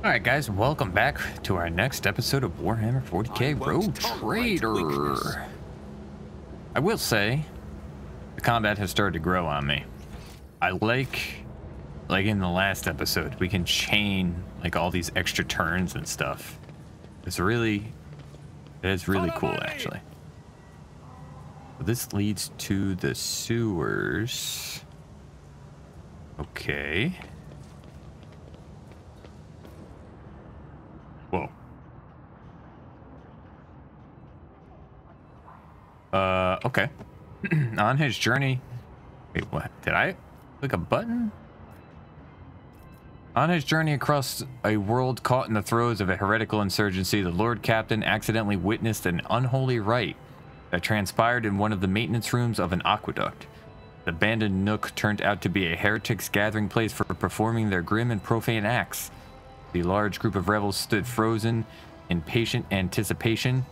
Alright guys, welcome back to our next episode of Warhammer 40k Road Trader. I will say, the combat has started to grow on me. I like in the last episode, we can chain like all these extra turns and stuff. It is really cool actually. So this leads to the sewers. Okay. Whoa. Okay. On his journey... Wait, what? Did I click a button? On his journey across a world caught in the throes of a heretical insurgency, the Lord Captain accidentally witnessed an unholy rite that transpired in one of the maintenance rooms of an aqueduct. The abandoned nook turned out to be a heretics' gathering place for performing their grim and profane acts. The large group of rebels stood frozen in patient anticipation,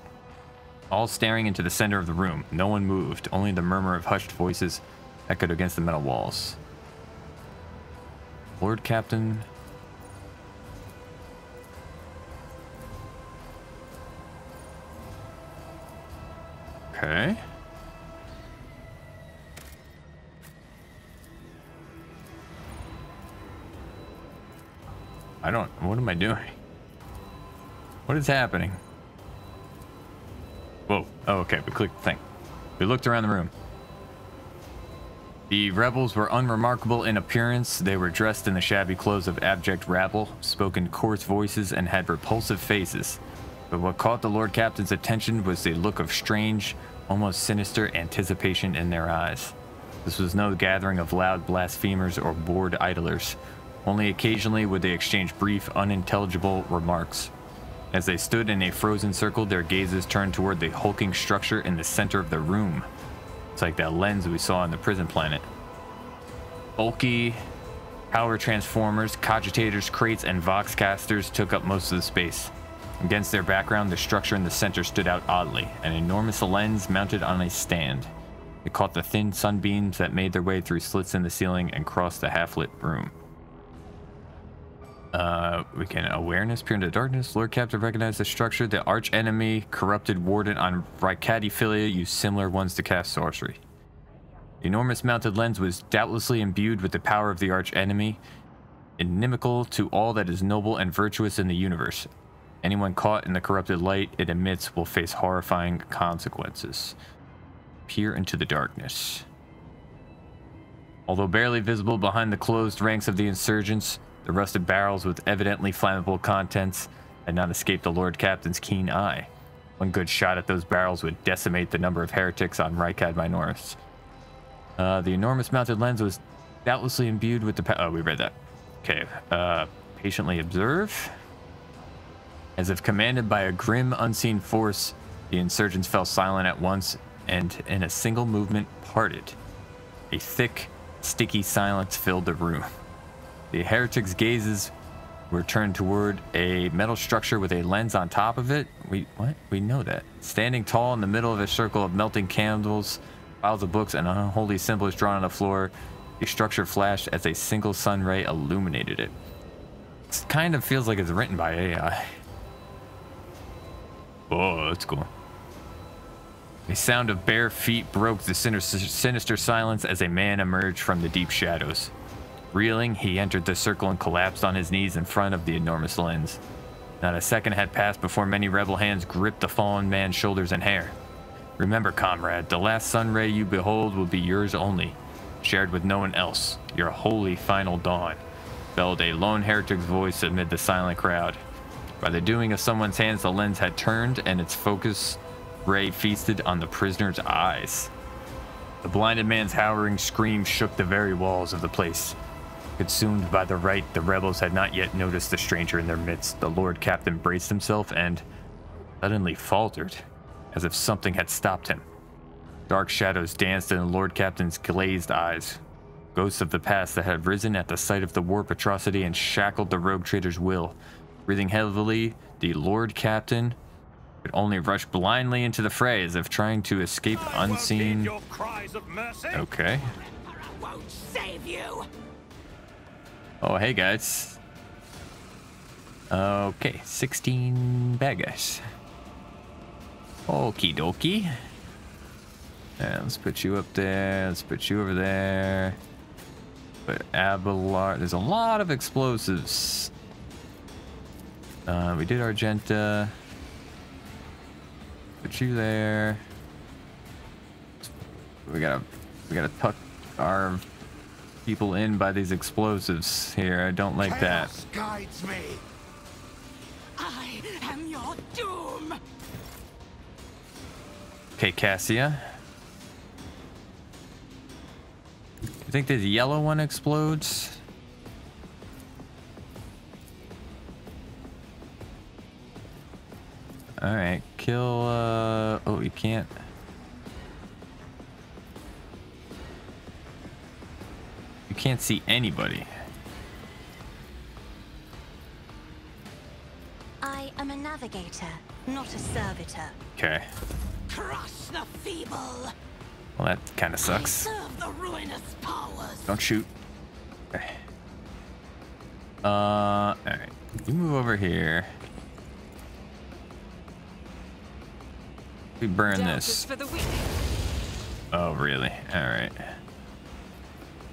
all staring into the center of the room. No one moved, only the murmur of hushed voices echoed against the metal walls. Lord Captain... Okay. What am I doing? What is happening? Whoa. Oh, okay. We clicked the thing. We looked around the room. The rebels were unremarkable in appearance. They were dressed in the shabby clothes of abject rabble, spoke in coarse voices, and had repulsive faces. But what caught the Lord Captain's attention was the look of strange, almost sinister anticipation in their eyes. This was no gathering of loud blasphemers or bored idlers. Only occasionally would they exchange brief, unintelligible remarks. As they stood in a frozen circle, their gazes turned toward the hulking structure in the center of the room. It's like that lens we saw on the prison planet. Bulky power transformers, cogitators, crates, and voxcasters took up most of the space. Against their background, the structure in the center stood out oddly, an enormous lens mounted on a stand. It caught the thin sunbeams that made their way through slits in the ceiling and crossed the half-lit room. We can awareness, peer into darkness. Lord Captain recognized the structure. The arch enemy, corrupted warden on Rykad used similar ones to cast sorcery. The enormous mounted lens was doubtlessly imbued with the power of the arch enemy, inimical to all that is noble and virtuous in the universe. Anyone caught in the corrupted light it emits will face horrifying consequences. Peer into the darkness. Although barely visible behind the closed ranks of the insurgents, the rusted barrels with evidently flammable contents had not escaped the Lord Captain's keen eye. One good shot at those barrels would decimate the number of heretics on Rykad Minoris. The enormous mounted lens was doubtlessly imbued with the oh, we read that. Okay. Patiently observe. As if commanded by a grim, unseen force, the insurgents fell silent at once and, in a single movement, parted. A thick, sticky silence filled the room. The heretics' gazes were turned toward a metal structure with a lens on top of it. We know that. Standing tall in the middle of a circle of melting candles, piles of books, and unholy symbols drawn on the floor, the structure flashed as a single sun ray illuminated it. It kind of feels like it's written by AI. Oh, that's cool. A sound of bare feet broke the sinister silence as a man emerged from the deep shadows. Reeling, he entered the circle and collapsed on his knees in front of the enormous lens. Not a second had passed before many rebel hands gripped the fallen man's shoulders and hair. Remember, comrade, the last sun ray you behold will be yours only, shared with no one else. Your holy final dawn, bellowed a lone heretic's voice amid the silent crowd. By the doing of someone's hands, the lens had turned, and its focus ray feasted on the prisoner's eyes. The blinded man's howling scream shook the very walls of the place. Consumed by the rite, the rebels had not yet noticed the stranger in their midst. The Lord Captain braced himself and suddenly faltered, as if something had stopped him. Dark shadows danced in the Lord Captain's glazed eyes, ghosts of the past that had risen at the sight of the warp atrocity and shackled the rogue trader's will. Breathing heavily, the Lord Captain could only rush blindly into the fray as if trying to escape unseen. Okay. I won't save you. Oh, hey guys. Okay, 16 bad guys. Okie dokie. And let's put you up there. Let's put you over there. But Abelard, there's a lot of explosives. We did Argenta. Put you there. We gotta tuck our people in by these explosives here. I don't like Chaos that. Guides me. I am your doom. Okay, Cassia. You think the yellow one explodes? All right, kill. Oh, you can't. You can't see anybody. I am a navigator, not a servitor. Okay. Crush the feeble. Well, that kind of I sucks. serve the ruinous powers. Don't shoot. Okay. All right. You move over here. We burn this. For the weak. Oh, really? All right.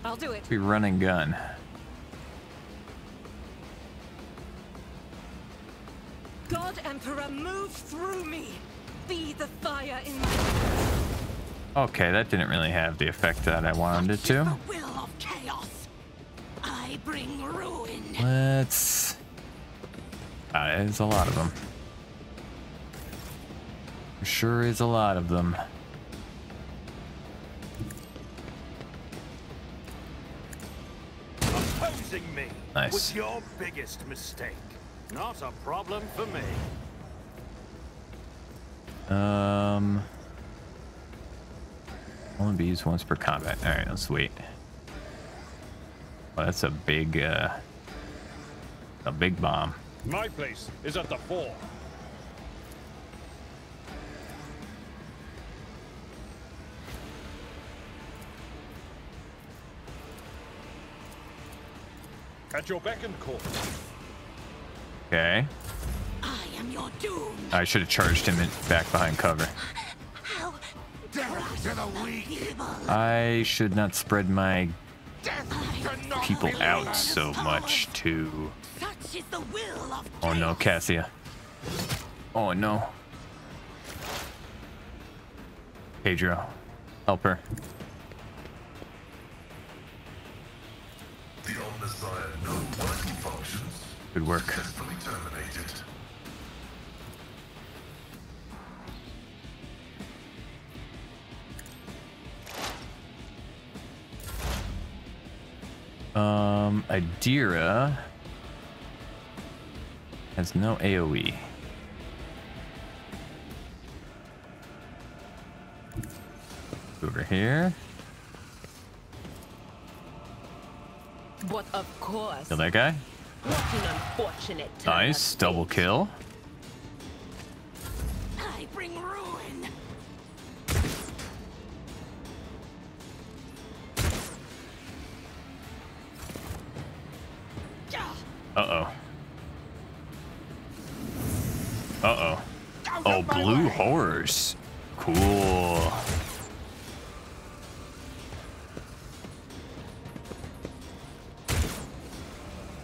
I'll do it. We run and gun. God Emperor, move through me. Be the fire in my. Okay, that didn't really have the effect that I wanted it to. The will of chaos. I bring ruin. Let's. There's a lot of them. There sure is a lot of them. Opposing me Nice. was your biggest mistake. Not a problem for me. Only be used once per combat. All right, let's wait. Well, that's a big bomb. My place is at the fore. At your beck and call. Okay. I am your doom. I should have charged him back behind cover. How Death to the weak. I should not spread my Death to not people believe. out so much too. such is the will of Oh no, chaos. Cassia. Oh no. Pedro, help her. The undesired no vital functions Good work. successfully terminated. Adira has no AoE. Over here. But of course. Kill that guy. What an unfortunate turn Nice. of Double fate. kill. I bring ruin. Uh-oh. Uh-oh. Oh, blue horrors. Cool.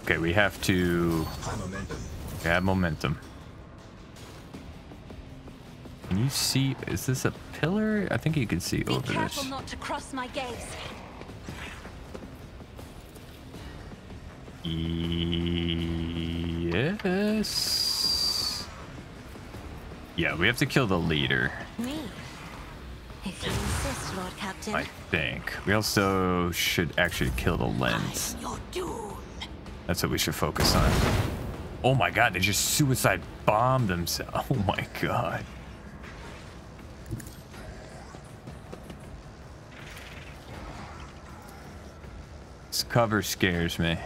Okay, we have to add momentum. Can you see? Is this a pillar? I think you can see Be over careful this. not to cross my gaze. Yes. Yeah, we have to kill the leader, Me? If you insist, Lord Captain. I think. We also should actually kill the lens. Your doom. That's what we should focus on. Oh my god, they just suicide bombed themselves. Oh my god. This cover scares me.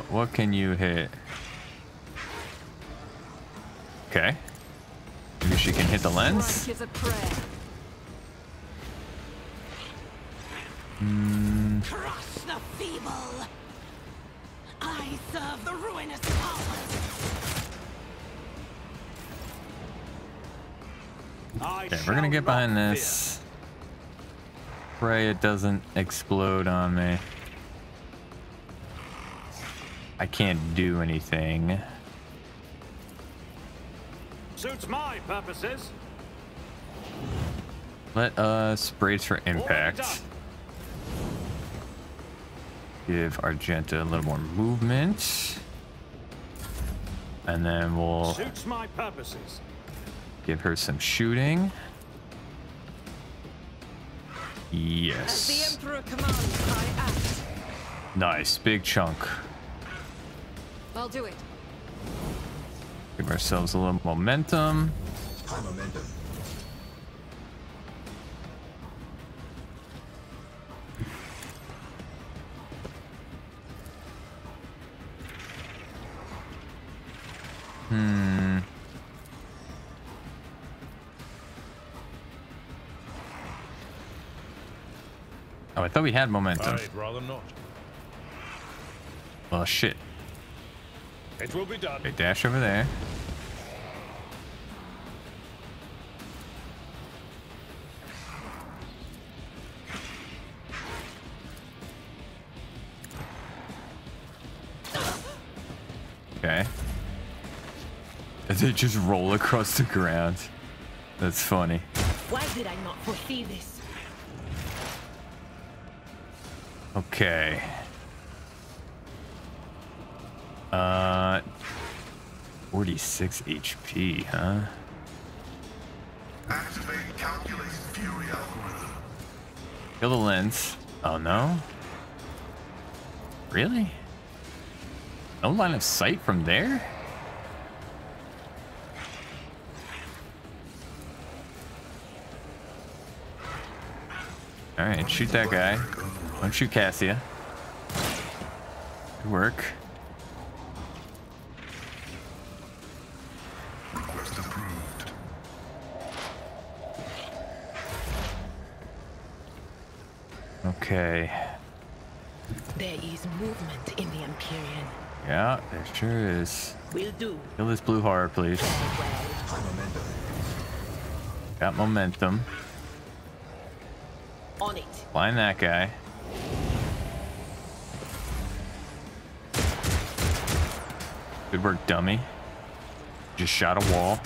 What can you hit? Okay. Maybe she can hit the lens? Rank is a prayer. Hmm. then... Crush the feeble. I serve the ruinous powers. Okay, we're gonna get behind this. Pray it doesn't explode on me. I can't do anything. Suits my purposes. Let us brace for impact. Give Argenta a little more movement. And then we'll Suits my purposes. give her some shooting. As the Yes. Emperor commands, I act. Nice. Big chunk. I'll do it. Give ourselves a little momentum. High momentum. Oh, I thought we had momentum. I'd rather not. Well, shit. It will be done. Okay, dash over there. Okay. And they just roll across the ground. That's funny. Why did I not foresee this? Okay. 46 HP, huh? Activate calculated fury algorithm. Kill the lens. Oh no. Really? No line of sight from there? Alright, shoot that guy. Don't shoot Cassia. Good work. Request approved. Okay. There is movement in the Empyrean. Yeah, there sure is. Will do. Kill this blue horror, please. High momentum. Got momentum. On it. Blind that guy. Good work, dummy. Just shot a wall.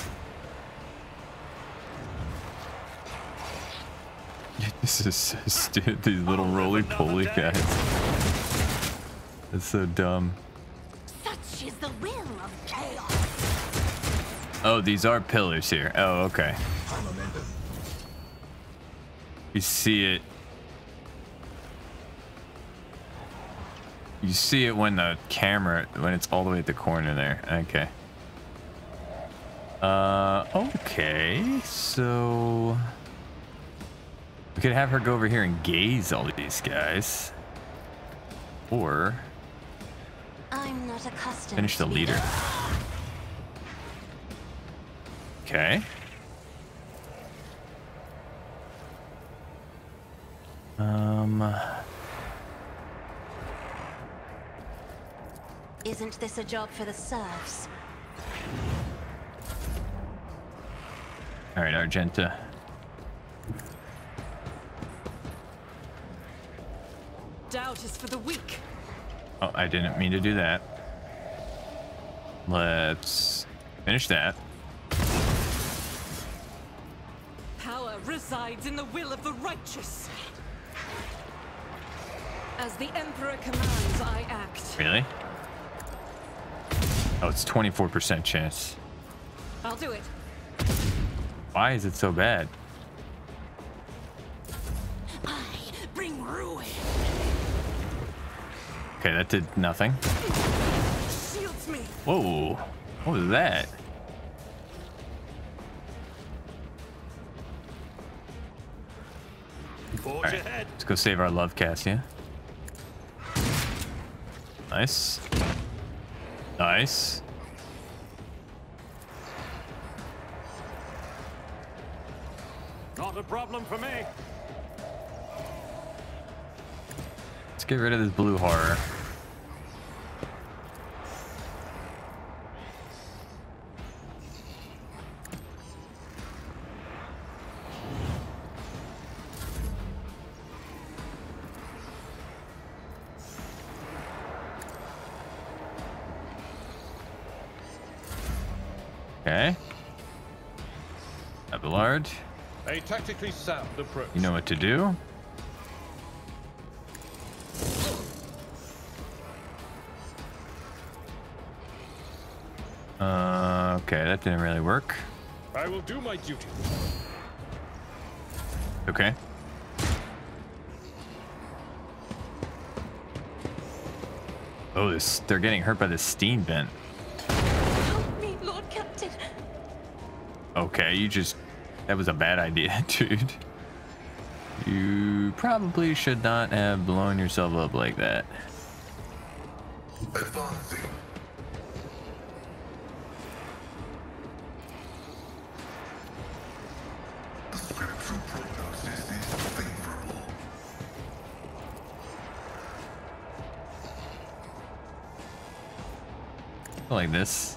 This is so stupid. These little roly-poly guys. That's so dumb. Such is the will of chaos. Oh, these are pillars here. Oh, okay. High momentum. You see it. You see it when the camera, when it's all the way at the corner there. Okay. Okay. So we could have her go over here and gaze all these guys. Or I'm not accustomed finish the to be leader. Okay. Isn't this a job for the serfs? All right, Argenta. Doubt is for the weak. Oh, I didn't mean to do that. Let's finish that. Power resides in the will of the righteous. As the Emperor commands, I act. Really? Oh, it's 24% chance. I'll do it. Why is it so bad? I bring ruin. Okay, that did nothing. Shields me. Whoa, what was that? Forge All right, ahead. let's go save our love, Cassia. Nice. Nice. Not a problem for me. Let's get rid of this blue horror. Okay. Abelard. A tactically sound approach. You know what to do. Okay, that didn't really work. I will do my duty. Okay. Oh, they're getting hurt by the steam vent. Help me, Lord Captain. Okay, that was a bad idea, dude. You probably should not have blown yourself up like that. Advancing. The spiritual prognosis is favorable. Like this.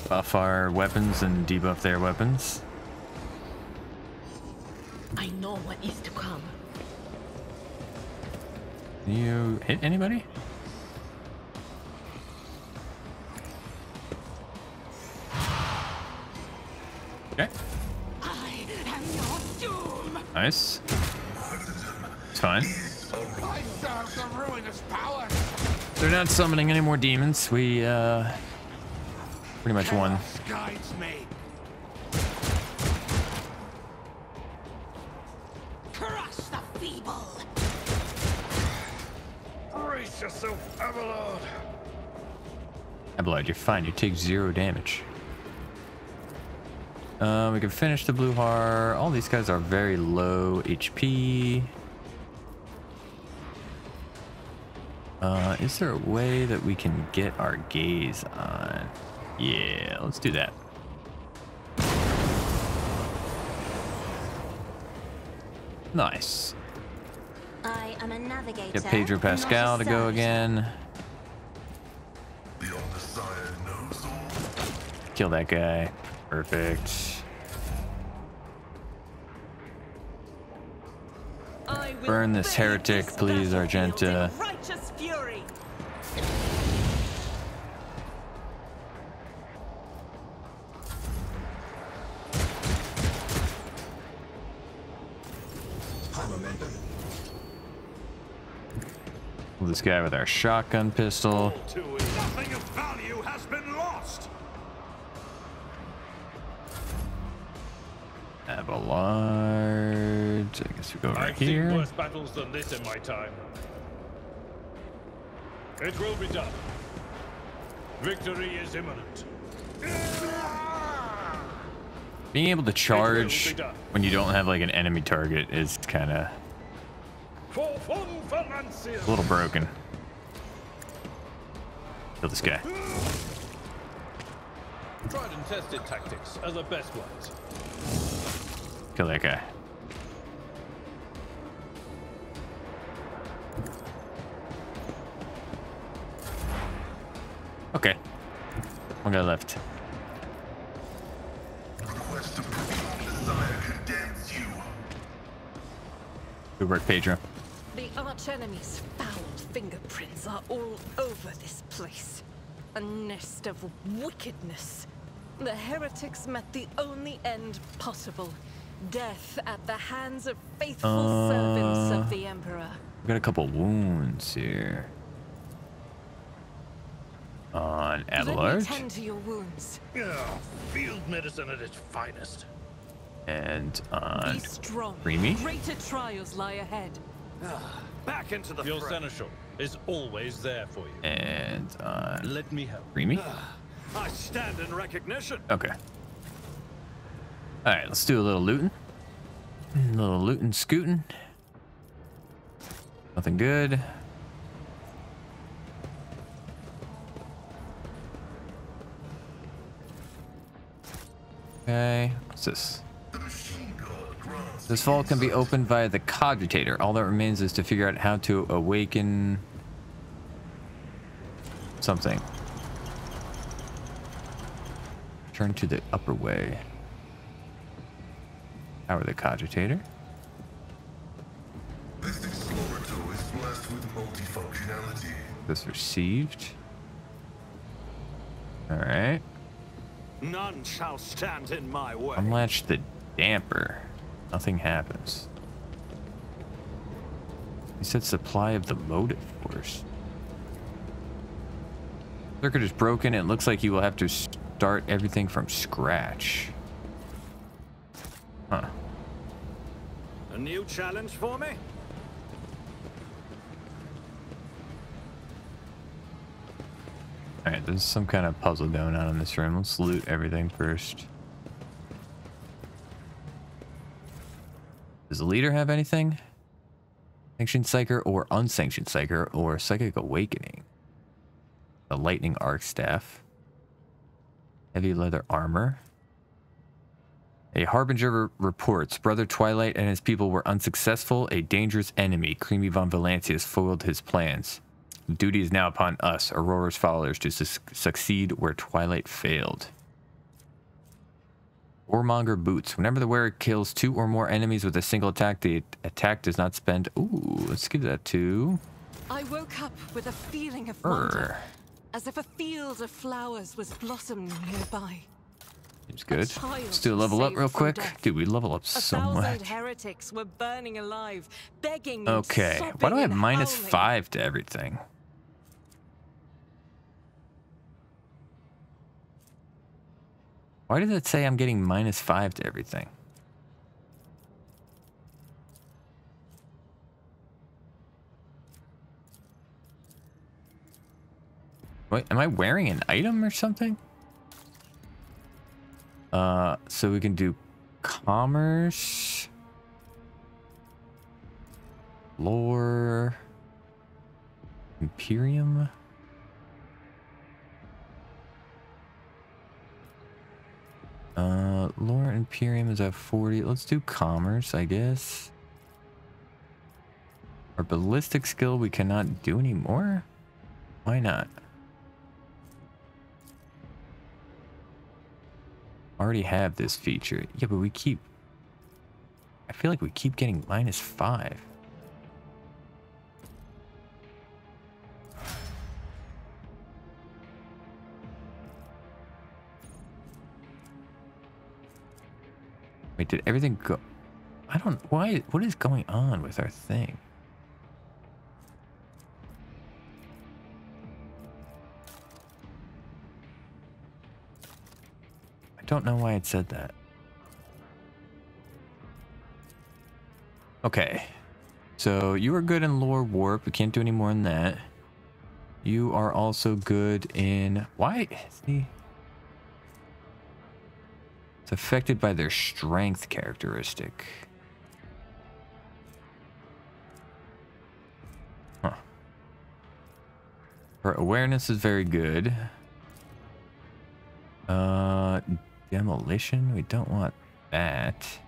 Buff our weapons and debuff their weapons. I know what is to come. You hit anybody? Okay. I am your doom. Nice. It's fine. I serve the ruinous power. They're not summoning any more demons. We pretty much won. Guides me. Crush the feeble. Brace yourself, Abelard. Abelard, you're fine. You take 0 damage. We can finish the blue har. All these guys are very low HP. Is there a way that we can get our gaze on? Yeah, let's do that. Nice. I am a navigator. Get Pedro Pascal to go again. The Omnissiah knows all. Kill that guy. Perfect. I will Burn this bathe heretic, this please, battlefield Argenta. in righteous fury. High momentum. Kill this guy with our shotgun pistol. Nothing of value has been lost. Abelard. I guess we go over I've seen here. worse battles than this in my time. It will be done. Victory is imminent. Being able to charge be done. when you don't have like an enemy target is kind of For fun, financiers. a little broken. Kill this guy. Tried and tested tactics are the best ones. Kill that guy. Okay. One guy left. Request to prove Omnissiah condemns you. Good work, Pedro. The archenemy's foul fingerprints are all over this place. A nest of wickedness. The heretics met the only end possible. Death at the hands of faithful servants of the Emperor. We got a couple wounds here. On Let me Abelard tend to your wounds. Field medicine at its finest. and Be on strong. Remy. Greater trials lie ahead. Back into the Your fray. seneschal is always there for you. And on Let me help. Remy. I stand in recognition. Okay. All right, let's do a little looting. A little looting, scooting. Nothing good. Okay, what's this? The machine god grants This vault can be opened via the cogitator. All that remains is to figure out how to awaken something. Turn to the upper way. Power the cogitator. This explorator is blessed with multifunctionality. This received. Alright. None shall stand in my way. Unlatch the damper. Nothing happens. He said supply of the motive force. Circuit is broken. It looks like you will have to start everything from scratch. Huh. A new challenge for me? Alright, there's some kind of puzzle going on in this room. Let's loot everything first. Does the leader have anything? Sanctioned Psyker or Unsanctioned Psyker or Psychic Awakening? The Lightning Arc Staff. Heavy leather armor. A Harbinger reports Brother Twilight and his people were unsuccessful. A dangerous enemy, Creamy von Valancius, foiled his plans. Duty is now upon us, Aurora's followers, to succeed where Twilight failed. Warmonger Boots. Whenever the wearer kills 2 or more enemies with a single attack, the attack does not spend... Ooh, let's give that to... I woke up with a feeling of wonder, as if a field of flowers was blossoming nearby. Seems good. Let's do a level up real quick. Dude, we level up so much. 1,000 heretics were burning alive, begging Okay, and why do I have sobbing and howling. -5 to everything? Why does it say I'm getting -5 to everything? Wait, am I wearing an item or something? So we can do commerce, lore, Imperium. Lore Imperium is at 40. Let's do commerce, I guess. Our ballistic skill we cannot do anymore. Why not? Already have this feature. Yeah, but we keep... I feel like we keep getting -5. Wait, did everything go... I don't... Why... What is going on with our thing? I don't know why it said that. Okay. So, you are good in lore warp. We can't do any more than that. You are also good in... Why? See... It's affected by their strength characteristic. Huh. Her awareness is very good. Demolition? We don't want that.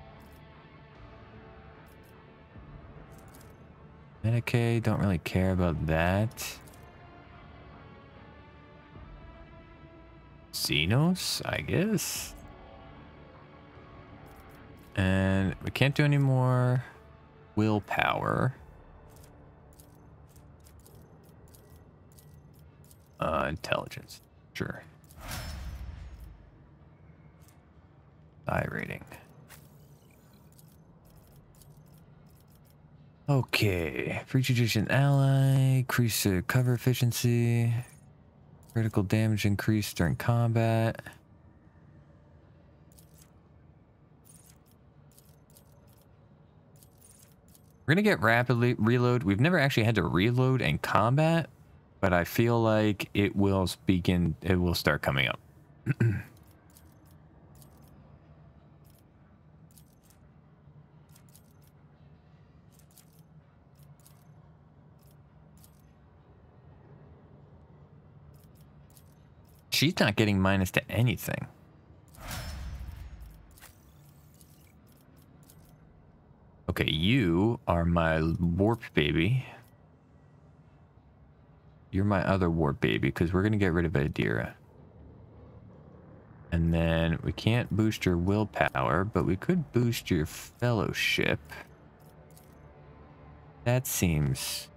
Medicaid, don't really care about that. Xenos, I guess. And we can't do any more willpower. Intelligence. Sure. Die rating. Okay. Free tradition ally. Increase cover efficiency. Critical damage increase during combat. We're gonna get rapidly reload. We've never actually had to reload in combat, but I feel like it will begin. It will start coming up. She's not getting minus to anything. Okay, you are my warp baby. You're my other warp baby, because we're going to get rid of Adira. And then we can't boost your willpower, but we could boost your fellowship. That seems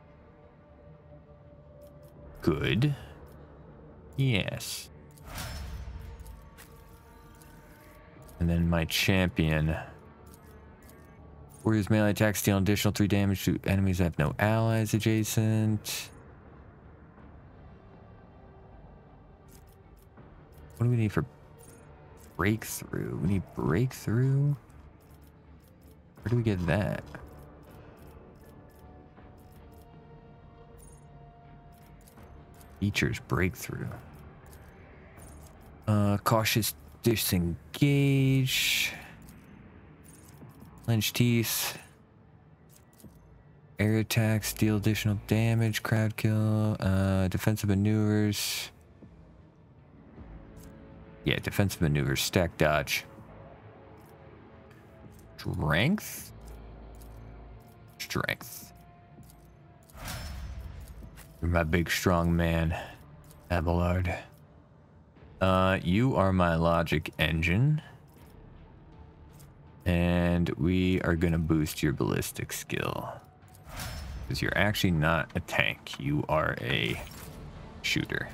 good. Yes. And then my champion. Warrior's melee attacks deal additional 3 damage to enemies that have no allies adjacent. What do we need for breakthrough? We need breakthrough? Where do we get that? Features breakthrough. Cautious disengage. Clenched teeth. Air attacks deal additional damage. Crowd kill. Defensive maneuvers. Yeah, defensive maneuvers. Stack dodge. Strength? Strength. You're my big strong man, Abelard. You are my logic engine. And we are gonna boost your ballistic skill. Because you're actually not a tank. You are a shooter.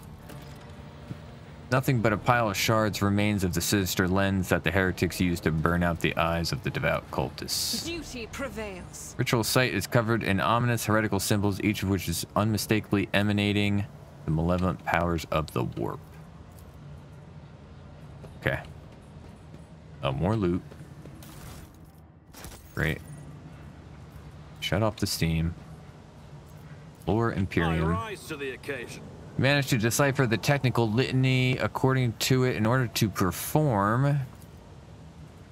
Nothing but a pile of shards remains of the sinister lens that the heretics used to burn out the eyes of the devout cultists. Duty prevails. Ritual site is covered in ominous heretical symbols, each of which is unmistakably emanating the malevolent powers of the warp. Okay. Oh, more loot. Great. Shut off the steam. Lore Imperium. I rise to the occasion. Managed to decipher the technical litany. According to it, in order to perform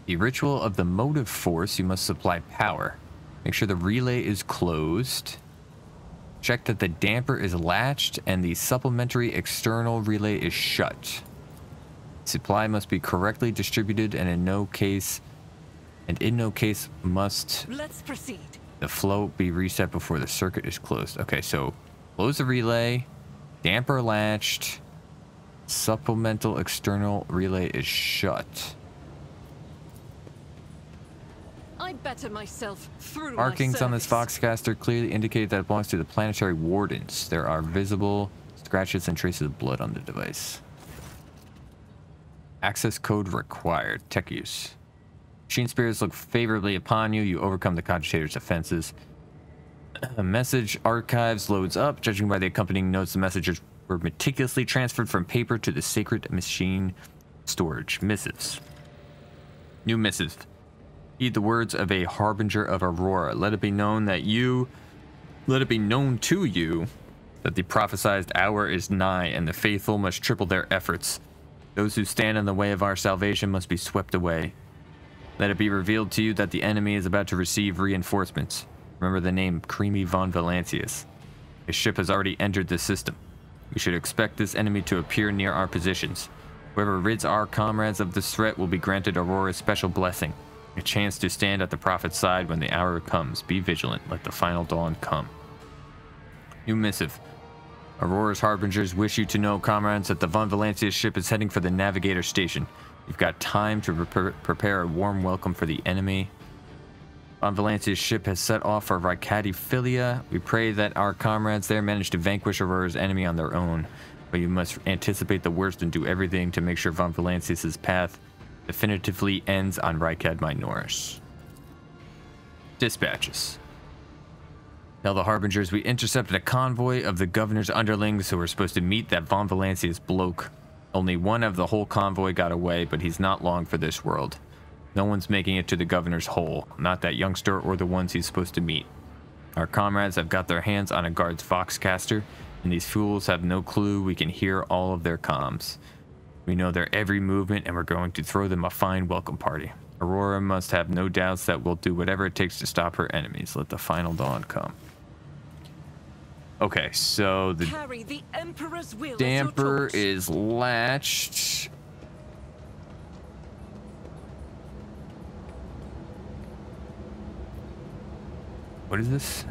the ritual of the motive force, you must supply power. Make sure the relay is closed. Check that the damper is latched and the supplementary external relay is shut. Supply must be correctly distributed and in no case must Let's proceed. the flow be reset before the circuit is closed. Okay, so close the relay. Damper latched. Supplemental external relay is shut. I better myself through Markings my on this service. Foxcaster clearly indicate that it belongs to the planetary wardens. There are visible scratches and traces of blood on the device. Access code required. Tech use. Machine spirits look favorably upon you. You overcome the cogitator's defenses. A message archives loads up. Judging by the accompanying notes, the messages were meticulously transferred from paper to the sacred machine storage. Missives. New missive. Heed the words of a harbinger of Aurora. Let it be known to you that the prophesied hour is nigh, and the faithful must triple their efforts. Those who stand in the way of our salvation must be swept away. Let it be revealed to you that the enemy is about to receive reinforcements. Remember the name Creamy von Valancius. His ship has already entered the system. We should expect this enemy to appear near our positions. Whoever rids our comrades of this threat will be granted Aurora's special blessing. A chance to stand at the prophet's side when the hour comes. Be vigilant. Let the final dawn come. New missive. Aurora's harbingers wish you to know, comrades, that the von Valancius ship is heading for the navigator station. You've got time to prepare a warm welcome for the enemy. Von Valancius ship has set off for Rykad. We pray that our comrades there manage to vanquish Aurora's enemy on their own. But you must anticipate the worst and do everything to make sure von Valancius' path definitively ends on Rykad Minoris. Dispatches. Tell the harbingers we intercepted a convoy of the governor's underlings who were supposed to meet that von Valancius bloke. Only one of the whole convoy got away, but he's not long for this world. No one's making it to the governor's hole, not that youngster or the ones he's supposed to meet. Our comrades have got their hands on a guard's Foxcaster, and these fools have no clue we can hear all of their comms. We know their every movement, and we're going to throw them a fine welcome party. Aurora must have no doubts that we'll do whatever it takes to stop her enemies. Let the final dawn come. Okay, so the Carry the Emperor's will as your damper torch. is latched. What is this?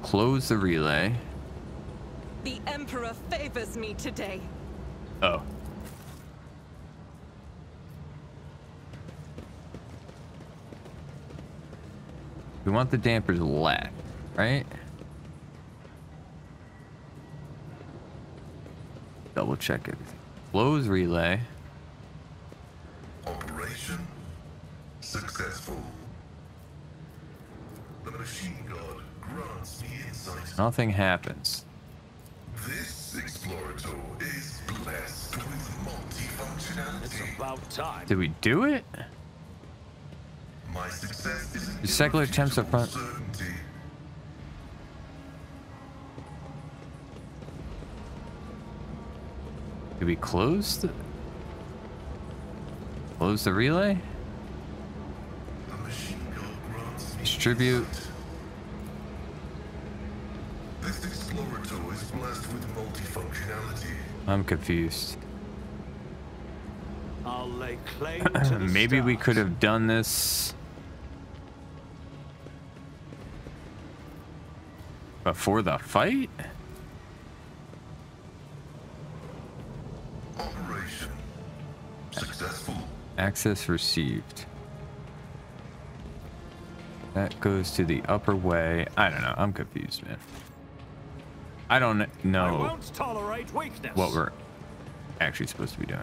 Close the relay. The Emperor favors me today. Oh. We want the dampers left, right? Double check it. Close relay. Operation successful. The machine god grants me insight. Nothing happens. This explorator is blessed with multifunctionality. It's about time. Did we do it? My success is an The secular attempts up front. certainty. Did we close the relay? The machine god grants me Distribute. insight. This explorator is blessed with multifunctionality. I'm confused. I'll lay claim to the Maybe we stars. could have done this before the fight? Operation successful. Access received. That goes to the upper way. I don't know. I'm confused, man. I don't I know won't tolerate weakness. what we're actually supposed to be doing.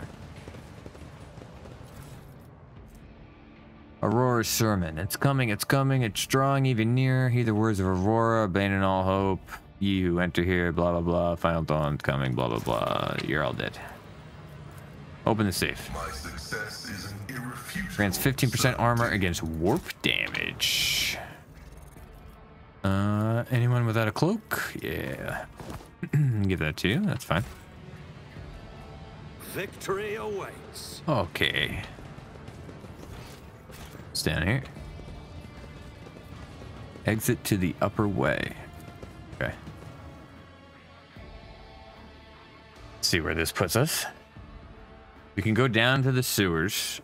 Aurora's sermon. It's coming, it's coming, it's drawing even nearer. Hear the words of Aurora, abandon all hope. Ye who enter here, blah, blah, blah. Final dawn's coming, blah, blah, blah. You're all dead. Open the safe. My success is an irrefutable Grants 15% certainty. armor against warp damage. Anyone without a cloak? Yeah. Give that to you. That's fine. Victory awaits. Okay. It's down here. Exit to the upper way. Okay. Let's see where this puts us. We can go down to the sewers.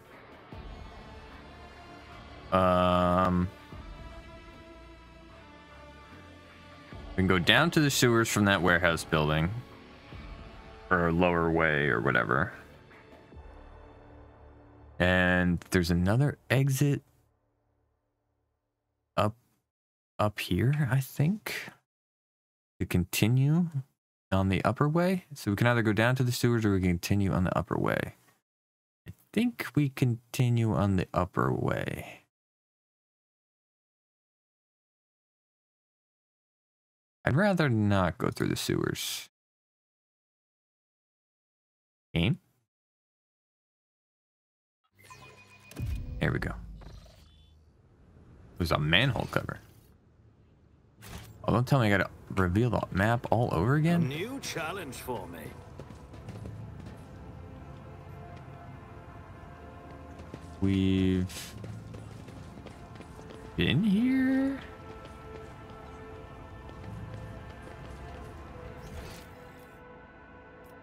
We can go down to the sewers from that warehouse building. Or lower way or whatever. And there's another exit up here, I think, to continue on the upper way. So we can either go down to the sewers or we can continue on the upper way. I think we continue on the upper way. I'd rather not go through the sewers. Game? There we go. There's a manhole cover. Oh, don't tell me I gotta reveal the map all over A again? new challenge for me. We've been here?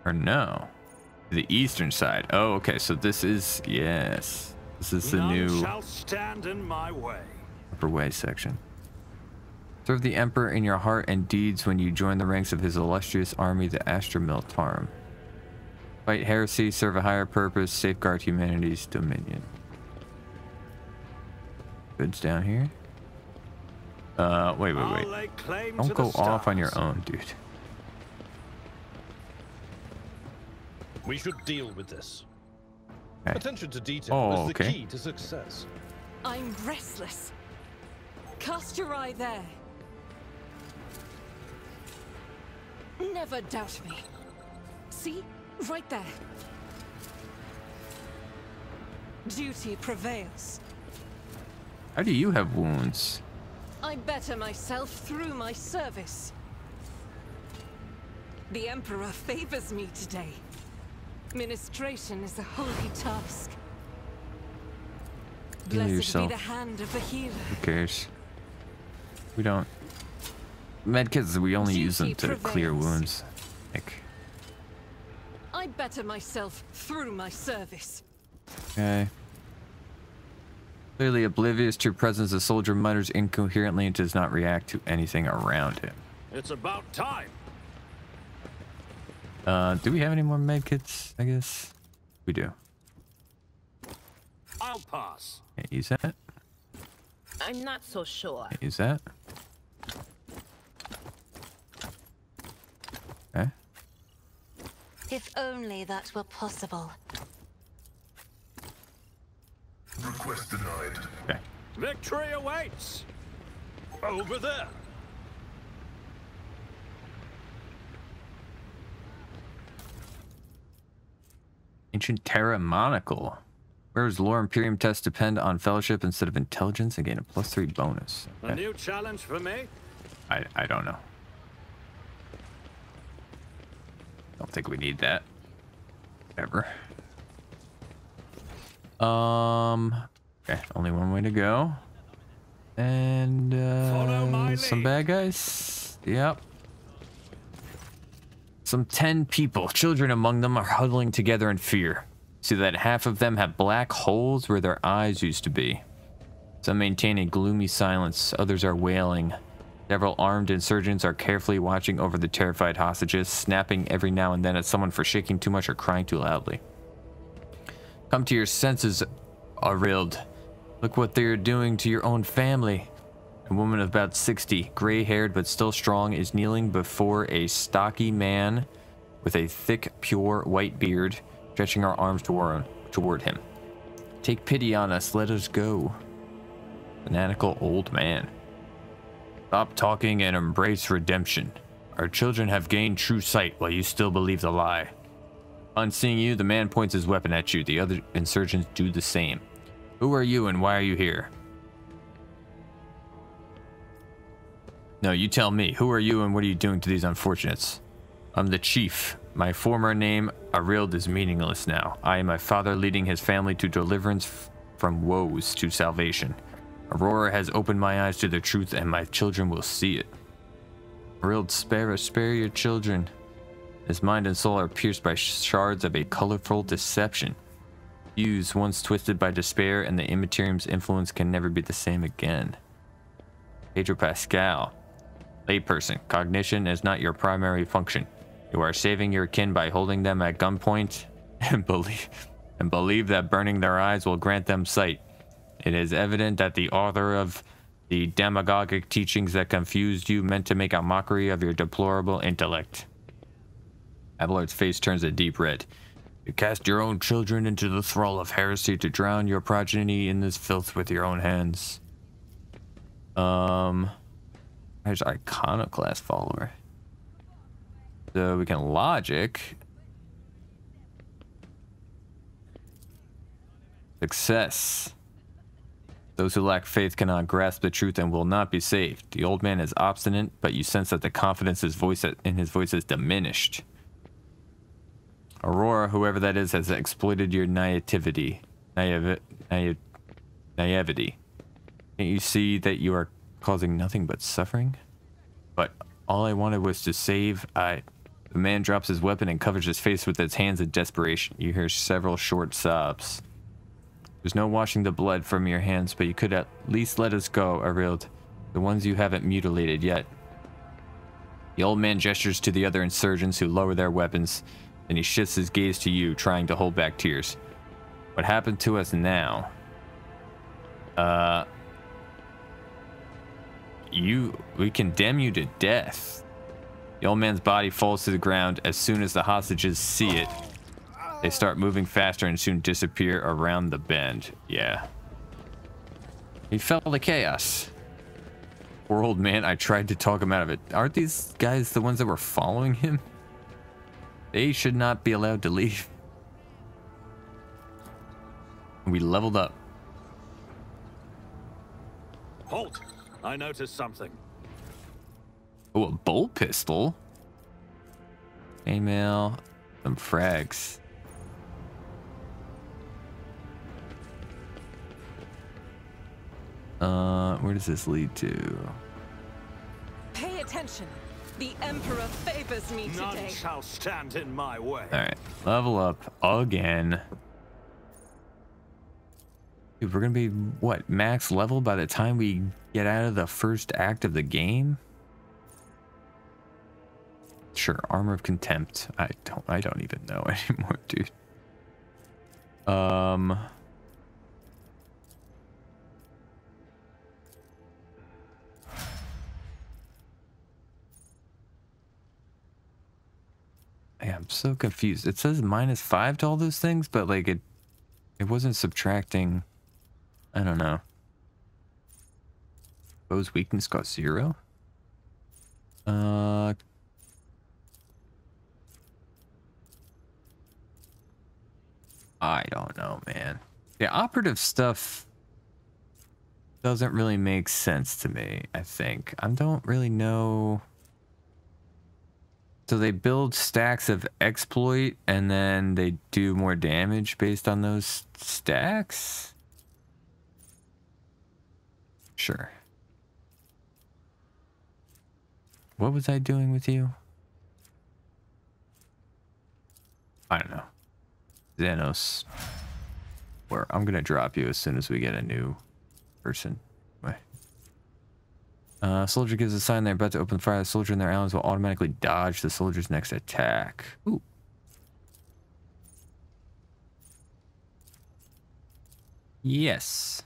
Or no? The eastern side. Oh, okay. So this is, yes. This is the None new shall stand in my way. upper way section. Serve the Emperor in your heart and deeds when you join the ranks of his illustrious army, the Astromiltarum. Fight heresy, serve a higher purpose, safeguard humanity's dominion. Goods down here. Wait. I'll lay claim Don't to go the off on your stars. own, dude. We should deal with this. Okay. Attention to detail Oh, is the okay. key to success. I'm restless. Cast your eye there. Never doubt me. See? Right there. Duty prevails. How do you have wounds? I better myself through my service. The Emperor favors me today. Ministration is a holy task. Heal Blessed yourself. be the hand of the healer. Who cares? We don't. Medkits, we only use them to Duty clear prevails. wounds. Like, I better myself through my service. okay. Clearly oblivious to your presence, the soldier mutters incoherently and does not react to anything around him. It's about time. Do we have any more medkits? I guess we do. I'll pass. Can't use that. I'm not so sure. Can't use that. Okay. If only that were possible. Request denied. Okay. Victory awaits. Over there. Ancient Terra Monocle. Whereas lore Imperium tests depend on fellowship instead of intelligence and gain a +3 bonus. A new challenge for me? I don't know. Don't think we need that. Ever. Okay, only one way to go. And some bad guys. Yep. Some 10 people, children among them, are huddling together in fear. See that half of them have black holes where their eyes used to be. Some maintain a gloomy silence, others are wailing. Several armed insurgents are carefully watching over the terrified hostages, snapping every now and then at someone for shaking too much or crying too loudly. Come to your senses, Arild. Look what they are doing to your own family. A woman of about 60, gray-haired but still strong, is kneeling before a stocky man with a thick, pure white beard, stretching her arms toward him. Take pity on us, let us go. Fanatical old man. Stop talking and embrace redemption. Our children have gained true sight while you still believe the lie. On seeing you, the man points his weapon at you. The other insurgents do the same. Who are you and why are you here? No, you tell me. Who are you and what are you doing to these unfortunates? I'm the chief. My former name, Arild, is meaningless now. I am my father leading his family to deliverance from woes to salvation. Aurora has opened my eyes to the truth and my children will see it. Arild, spare your children. His mind and soul are pierced by shards of a colorful deception. Fuse once twisted by despair and the Immaterium's influence can never be the same again. Pedro Pascal. Layperson, cognition is not your primary function. You are saving your kin by holding them at gunpoint and believe that burning their eyes will grant them sight. It is evident that the author of the demagogic teachings that confused you meant to make a mockery of your deplorable intellect. Abelard's face turns a deep red. You cast your own children into the thrall of heresy to drown your progeny in this filth with your own hands. There's Iconoclast follower. So we can logic. Success. Those who lack faith cannot grasp the truth and will not be saved. The old man is obstinate, but you sense that the confidence in his voice is diminished. Aurora, whoever that is, has exploited your naivety. Can't you see that you are causing nothing but suffering? But all I wanted was to save. The man drops his weapon and covers his face with his hands in desperation. You hear several short sobs. There's no washing the blood from your hands, but you could at least let us go, Arild. The ones you haven't mutilated yet. The old man gestures to the other insurgents who lower their weapons, and he shifts his gaze to you, trying to hold back tears. What happened to us now? We condemn you to death. The old man's body falls to the ground. As soon as the hostages see it, they start moving faster and soon disappear around the bend. Yeah. He fell to chaos. Poor old man, I tried to talk him out of it. Aren't these guys the ones that were following him? They should not be allowed to leave. We leveled up. Halt! I noticed something. Oh, a bolt pistol? Email. Some frags. Where does this lead to? Pay attention. The Emperor favors me None today. shall stand in my way. Alright, level up again. Dude, we're gonna be, what, max level by the time we get out of the first act of the game? Sure, armor of contempt. I don't even know anymore, dude. Yeah, I'm so confused. It says -5 to all those things, but like it wasn't subtracting. I don't know. Bow's weakness cost 0? I don't know, man. The operative stuff doesn't really make sense to me, I think. I don't really know. So they build stacks of exploit and then they do more damage based on those stacks? Sure. What was I doing with you? I don't know. Xenos. Where I'm gonna drop you as soon as we get a new person. Soldier gives a sign they're about to open fire. The soldier and their allies will automatically dodge the soldier's next attack. Ooh. Yes.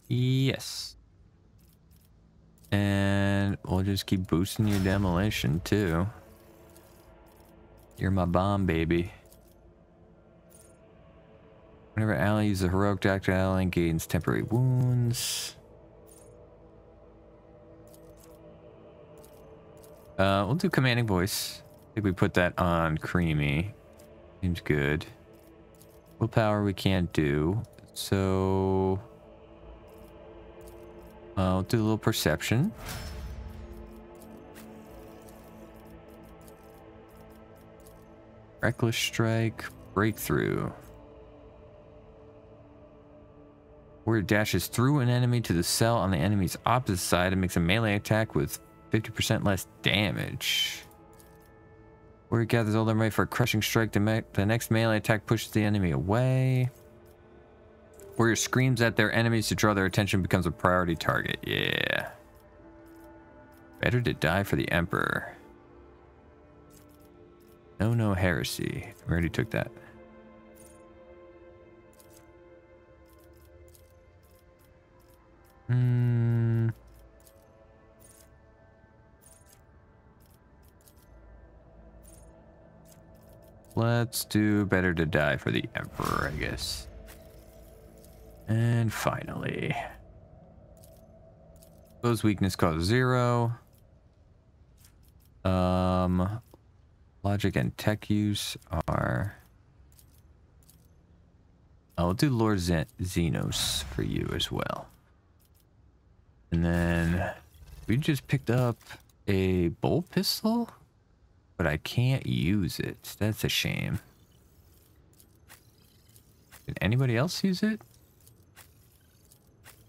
Yes. And we'll just keep boosting your demolition too. You're my bomb, baby. Whenever ally uses a heroic doctor, ally gains temporary wounds. We'll do commanding voice. I think we put that on creamy. Seems good. Willpower we can't do. So I'll do a little perception. Reckless strike, breakthrough. Warrior dashes through an enemy to the cell on the enemy's opposite side and makes a melee attack with 50% less damage. Warrior gathers all their might for a crushing strike. The next melee attack pushes the enemy away. Warrior screams at their enemies to draw their attention, becomes a priority target. Yeah. Better to die for the Emperor. No heresy. We already took that. Let's do better to die for the Emperor, I guess. And finally, those weakness cost 0. Logic and tech use are. I'll do Lord Xenos for you as well. And then we just picked up a bolt pistol, but I can't use it. That's a shame. Can anybody else use it?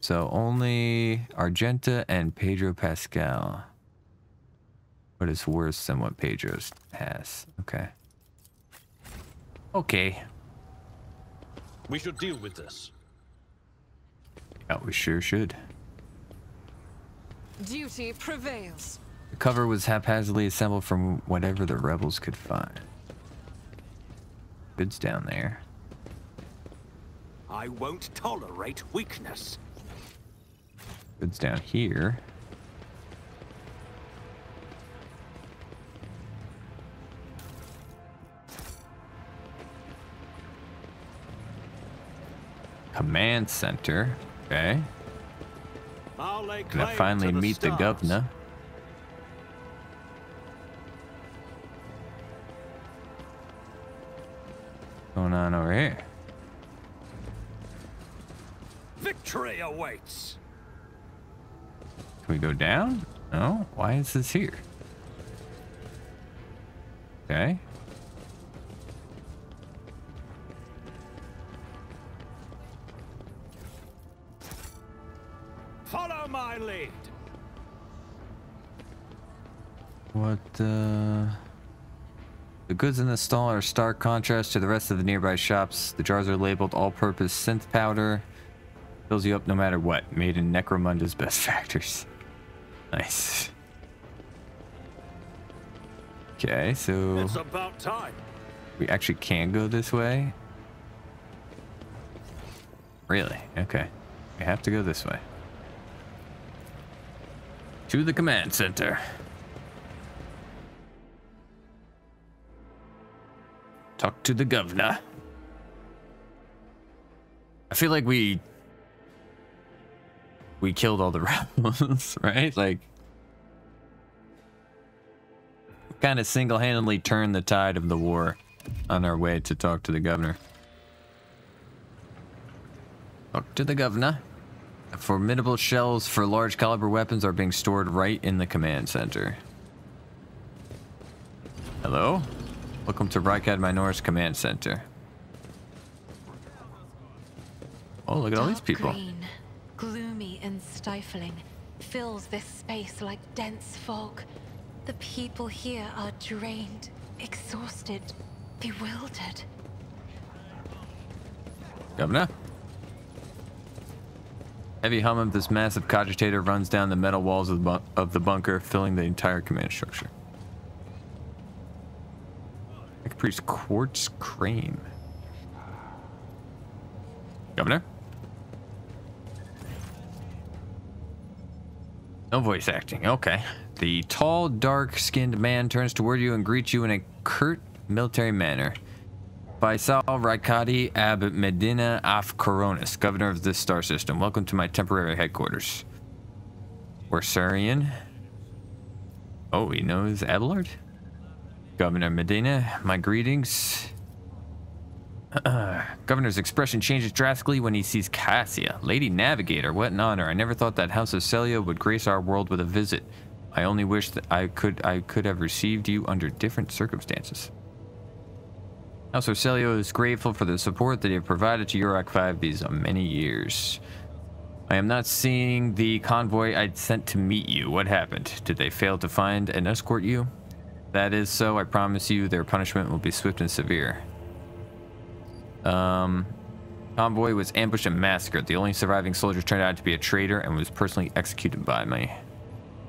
So only Argenta and Pedro Pascal. But it's worse than what Pedro's has. Okay. Okay. We should deal with this. Yeah, we sure should. Duty prevails. The cover was haphazardly assembled from whatever the rebels could find. Goods down there. I won't tolerate weakness. Goods down here. Command center. Okay. I'll lay Gonna claim finally to the meet the stars. governor. What's going on over here? Victory awaits. Can we go down? No? Why is this here? Okay. Follow my lead. What, do The goods in the stall are a stark contrast to the rest of the nearby shops. The jars are labeled all-purpose synth powder. Fills you up no matter what. Made in Necromunda's best factors. Nice. Okay, so It's about time. we actually can go this way. Really? Okay. We have to go this way. To the command center. Talk to the governor. I feel like we killed all the rebels, right? Like, kind of single-handedly turned the tide of the war on our way to talk to the governor. Talk to the governor. Formidable shells for large caliber weapons are being stored right in the command center. Hello? Welcome to Rykad Minoris Command Center. Oh, look at all these people. Green, gloomy and stifling, fills this space like dense fog. The people here are drained, exhausted, bewildered. Governor? Heavy hum of this massive cogitator runs down the metal walls of the bunker, filling the entire command structure. I can produce quartz cream. Governor? No voice acting. Okay. The tall, dark-skinned man turns toward you and greets you in a curt military manner. Faisal Rykadi Ab Medina Af Coronis, governor of this star system. Welcome to my temporary headquarters. Orsarian. Oh, he knows Abelard? Governor Medina, my greetings. Governor's expression changes drastically when he sees Cassia. Lady Navigator, what an honor. I never thought that House of Celia would grace our world with a visit. I only wish that I could have received you under different circumstances. House of Celia is grateful for the support that you have provided to Urok 5 these many years. I am not seeing the convoy I'd sent to meet you. What happened? Did they fail to find and escort you? That is so. I promise you their punishment will be swift and severe. Convoy was ambushed and massacred. The only surviving soldier turned out to be a traitor and was personally executed by me.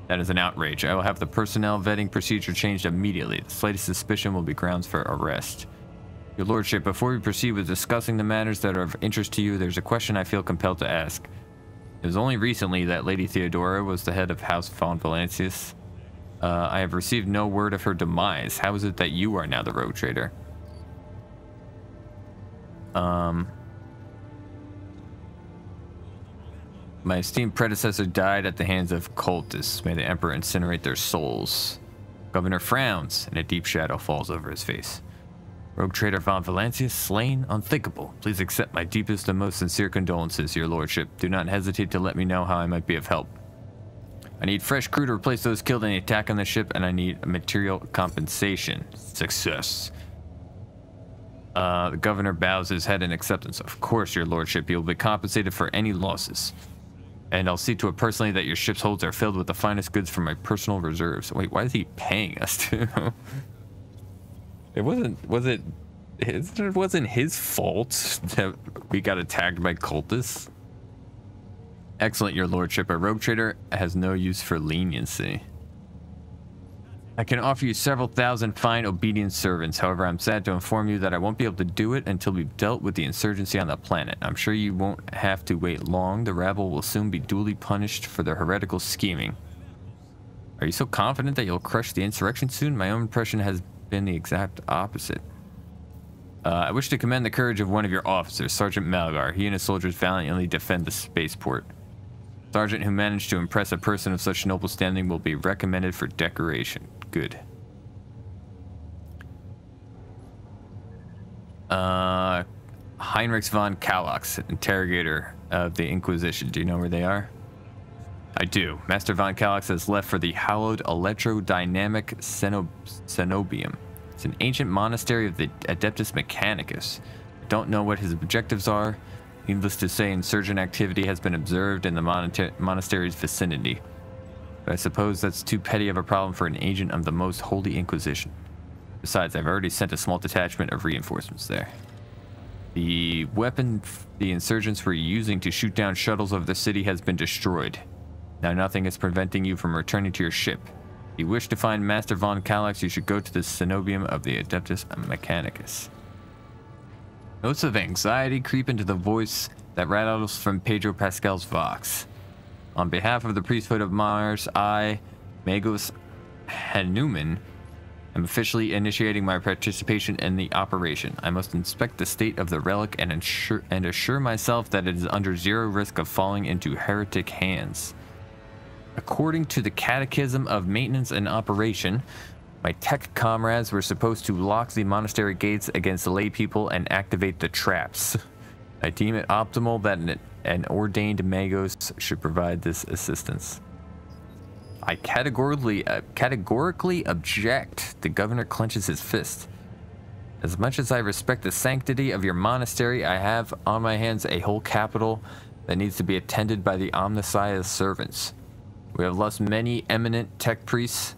That is an outrage. I will have the personnel vetting procedure changed immediately. The slightest suspicion will be grounds for arrest. Your Lordship, before we proceed with discussing the matters that are of interest to you, there's a question I feel compelled to ask. It was only recently that Lady Theodora was the head of House Von Valancius. I have received no word of her demise. How is it that you are now the rogue trader? My esteemed predecessor died at the hands of cultists. May the Emperor incinerate their souls. Governor frowns, and a deep shadow falls over his face. Rogue trader Von Valancius, slain? Unthinkable. Please accept my deepest and most sincere condolences, Your Lordship. Do not hesitate to let me know how I might be of help. I need fresh crew to replace those killed in the attack on the ship, and I need material compensation. Success. The governor bows his head in acceptance. Of course, Your Lordship, you will be compensated for any losses. And I'll see to it personally that your ship's holds are filled with the finest goods from my personal reserves. Wait, why is he paying us to? It wasn't his fault that we got attacked by cultists. Excellent, Your Lordship. A rogue trader has no use for leniency. I can offer you several thousand fine, obedient servants. However, I'm sad to inform you that I won't be able to do it until we've dealt with the insurgency on the planet. I'm sure you won't have to wait long. The rabble will soon be duly punished for their heretical scheming. Are you so confident that you'll crush the insurrection soon? My own impression has been the exact opposite. I wish to commend the courage of one of your officers, Sergeant Malgar. He and his soldiers valiantly defend the spaceport. Sergeant who managed to impress a person of such noble standing will be recommended for decoration. Good. Heinrichs von Kallax, interrogator of the Inquisition. Do you know where they are? I do. Master von Kallax has left for the hallowed electrodynamic cenobium. It's an ancient monastery of the Adeptus Mechanicus. I don't know what his objectives are. Needless to say, insurgent activity has been observed in the monastery's vicinity. But I suppose that's too petty of a problem for an agent of the most holy Inquisition. Besides, I've already sent a small detachment of reinforcements there. The weapon the insurgents were using to shoot down shuttles of the city has been destroyed. Now nothing is preventing you from returning to your ship. If you wish to find Master Von Kallax, you should go to the Cenobium of the Adeptus Mechanicus. Notes of anxiety creep into the voice that rattles from Pedro Pascal's Vox. On behalf of the priesthood of Mars, I, Magos Hanuman, am officially initiating my participation in the operation. I must inspect the state of the relic and assure myself that it is under zero risk of falling into heretic hands. According to the Catechism of Maintenance and Operation, my tech comrades were supposed to lock the monastery gates against the lay people and activate the traps. I deem it optimal that an ordained Magos should provide this assistance. I categorically object. The governor clenches his fist. As much as I respect the sanctity of your monastery, I have on my hands a whole capital that needs to be attended by the Omnissiah's servants. We have lost many eminent tech priests.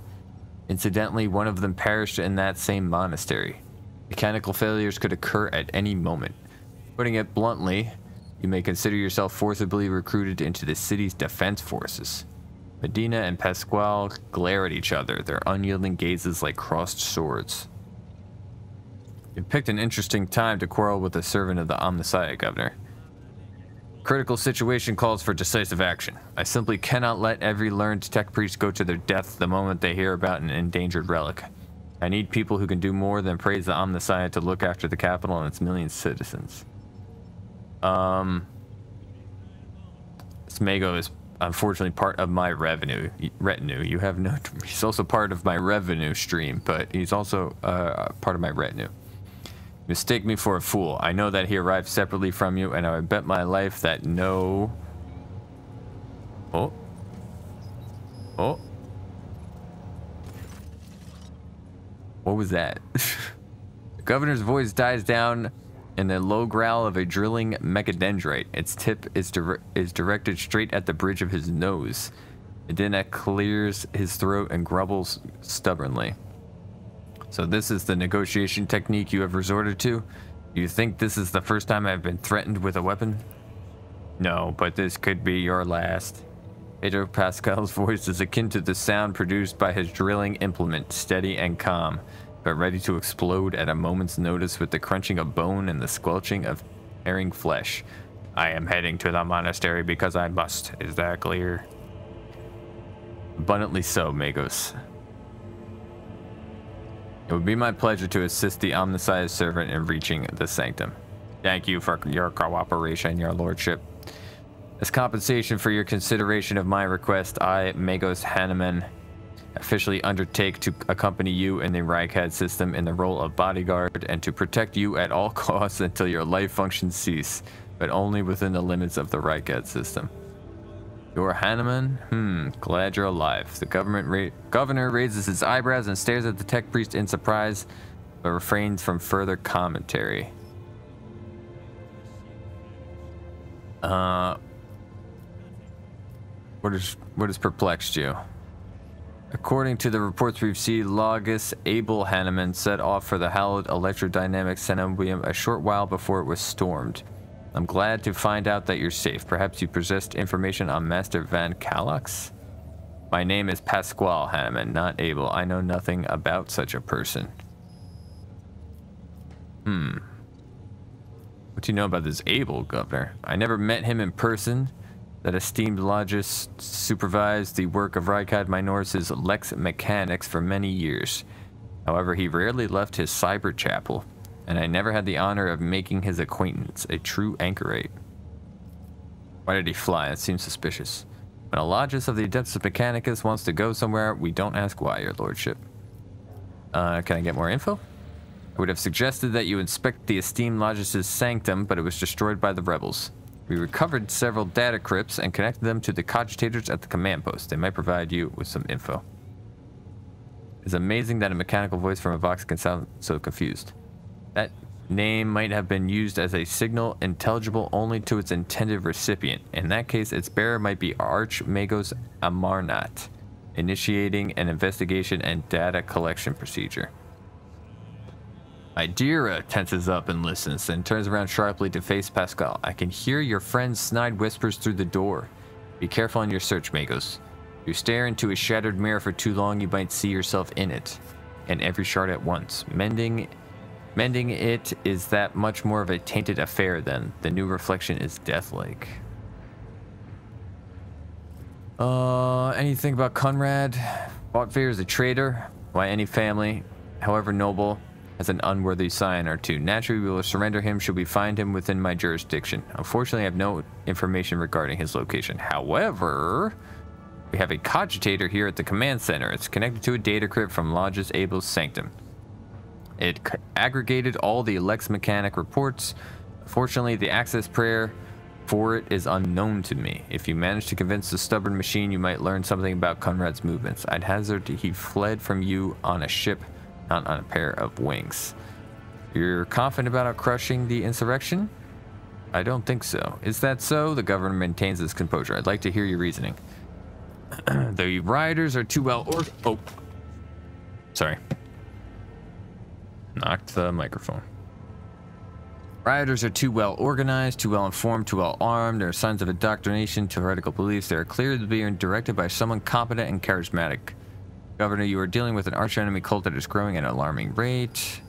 Incidentally, one of them perished in that same monastery. Mechanical failures could occur at any moment. Putting it bluntly, you may consider yourself forcibly recruited into the city's defense forces. Medina and Pasquale glare at each other, their unyielding gazes like crossed swords. You picked an interesting time to quarrel with a servant of the Omnissiah, Governor. Critical situation calls for decisive action. I simply cannot let every learned tech priest go to their death the moment they hear about an endangered relic. I need people who can do more than praise the Omnissiah to look after the capital and its million citizens. Smago is unfortunately part of my retinue. You have no... He's also part of my revenue stream, but he's also part of my retinue. Mistake me for a fool. I know that he arrived separately from you, and I would bet my life that no... Oh. Oh. What was that? The governor's voice dies down in the low growl of a drilling mechadendrite. Its tip is directed straight at the bridge of his nose. Medina clears his throat and grumbles stubbornly. So this is the negotiation technique you have resorted to? You think this is the first time I've been threatened with a weapon? No, but this could be your last. Pedro Pascal's voice is akin to the sound produced by his drilling implement, steady and calm, but ready to explode at a moment's notice with the crunching of bone and the squelching of tearing flesh. I am heading to the monastery because I must. Is that clear? Abundantly so, Magos. It would be my pleasure to assist the Omnissiah's servant in reaching the sanctum. Thank you for your cooperation, your lordship. As compensation for your consideration of my request, I, Magos Hanuman, officially undertake to accompany you in the Rykad system in the role of bodyguard and to protect you at all costs until your life functions cease, but only within the limits of the Rykad system. You're Hanuman? Glad you're alive. The governor raises his eyebrows and stares at the tech priest in surprise, but refrains from further commentary. What has perplexed you? According to the reports we've seen, Logus Abel Hanuman set off for the hallowed electrodynamic cenobium a short while before it was stormed. I'm glad to find out that you're safe. Perhaps you possessed information on Master Von Kallax? My name is Pasquale Hanuman, not Abel. I know nothing about such a person. What do you know about this Abel, Governor? I never met him in person. That esteemed logist supervised the work of Rykad Minoris' Lex Mechanics for many years. However, he rarely left his cyber chapel, and I never had the honor of making his acquaintance, a true anchorite. Why did he fly? It seems suspicious. When a logist of the Adeptus Mechanicus wants to go somewhere, we don't ask why, your lordship. Can I get more info? I would have suggested that you inspect the esteemed logist's sanctum, but it was destroyed by the rebels. We recovered several data crypts and connected them to the cogitators at the command post. They might provide you with some info. It's amazing that a mechanical voice from a Vox can sound so confused. That name might have been used as a signal intelligible only to its intended recipient. In that case, its bearer might be Archmagos Amarnat, initiating an investigation and data collection procedure. Idira tenses up and listens, then turns around sharply to face Pascal. I can hear your friend's snide whispers through the door. Be careful on your search, Magos. If you stare into a shattered mirror for too long, you might see yourself in it, and every shard at once. Mending it is that much more of a tainted affair then. The new reflection is deathlike. Anything about Conrad? Botfair is a traitor. Why any family, however noble, has an unworthy sign or two. Naturally, we will surrender him should we find him within my jurisdiction. Unfortunately, I have no information regarding his location. However, we have a cogitator here at the command center. It's connected to a data crypt from Lodge's Abel's Sanctum. It aggregated all the Lex Mechanic reports. Fortunately, the access prayer for it is unknown to me. If you manage to convince the stubborn machine, you might learn something about Conrad's movements. I'd hazard he fled from you on a ship, not on a pair of wings. You're confident about crushing the insurrection? I don't think so. Is that so? The governor maintains its composure. I'd like to hear your reasoning. The rioters are too well oh. Sorry. Knocked the microphone. Rioters are too well organized, too well informed, too well armed. There are signs of indoctrination to heretical beliefs. They are clearly being directed by someone competent and charismatic. Governor, you are dealing with an archenemy cult that is growing at an alarming rate.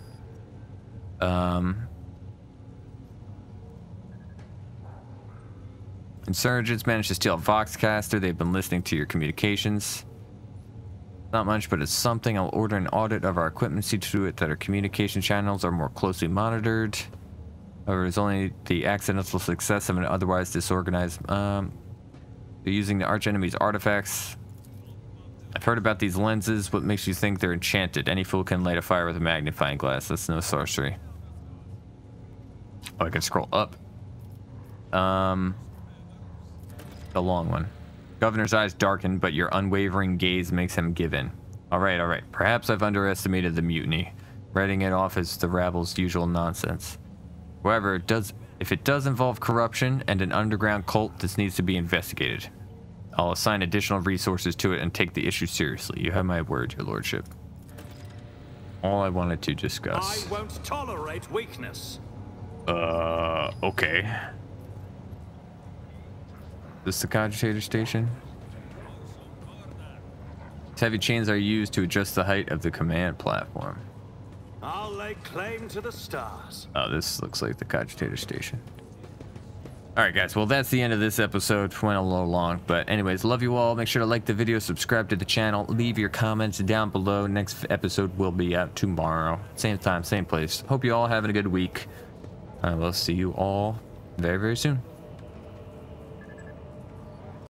Insurgents managed to steal a Voxcaster. They've been listening to your communications. Not much, but it's something. I'll order an audit of our equipment, see to it that our communication channels are more closely monitored. However, it's only the accidental success of an otherwise disorganized... they're using the archenemy's artifacts. I've heard about these lenses. What makes you think they're enchanted? Any fool can light a fire with a magnifying glass. That's no sorcery. Oh, I can scroll up. The long one. Governor's eyes darken, but your unwavering gaze makes him give in. All right, all right. Perhaps I've underestimated the mutiny, writing it off as the rabble's usual nonsense. However, if it does involve corruption and an underground cult, this needs to be investigated. I'll assign additional resources to it and take the issue seriously. You have my word, your lordship. All I wanted to discuss. I won't tolerate weakness. Okay. This the cogitator station? These heavy chains are used to adjust the height of the command platform. I'll lay claim to the stars. Oh, this looks like the cogitator station. Alright guys, well that's the end of this episode. Went a little long, but anyways, love you all. Make sure to like the video, subscribe to the channel, leave your comments down below. Next episode will be out tomorrow. Same time, same place. Hope you all having a good week. I will see you all very, very soon.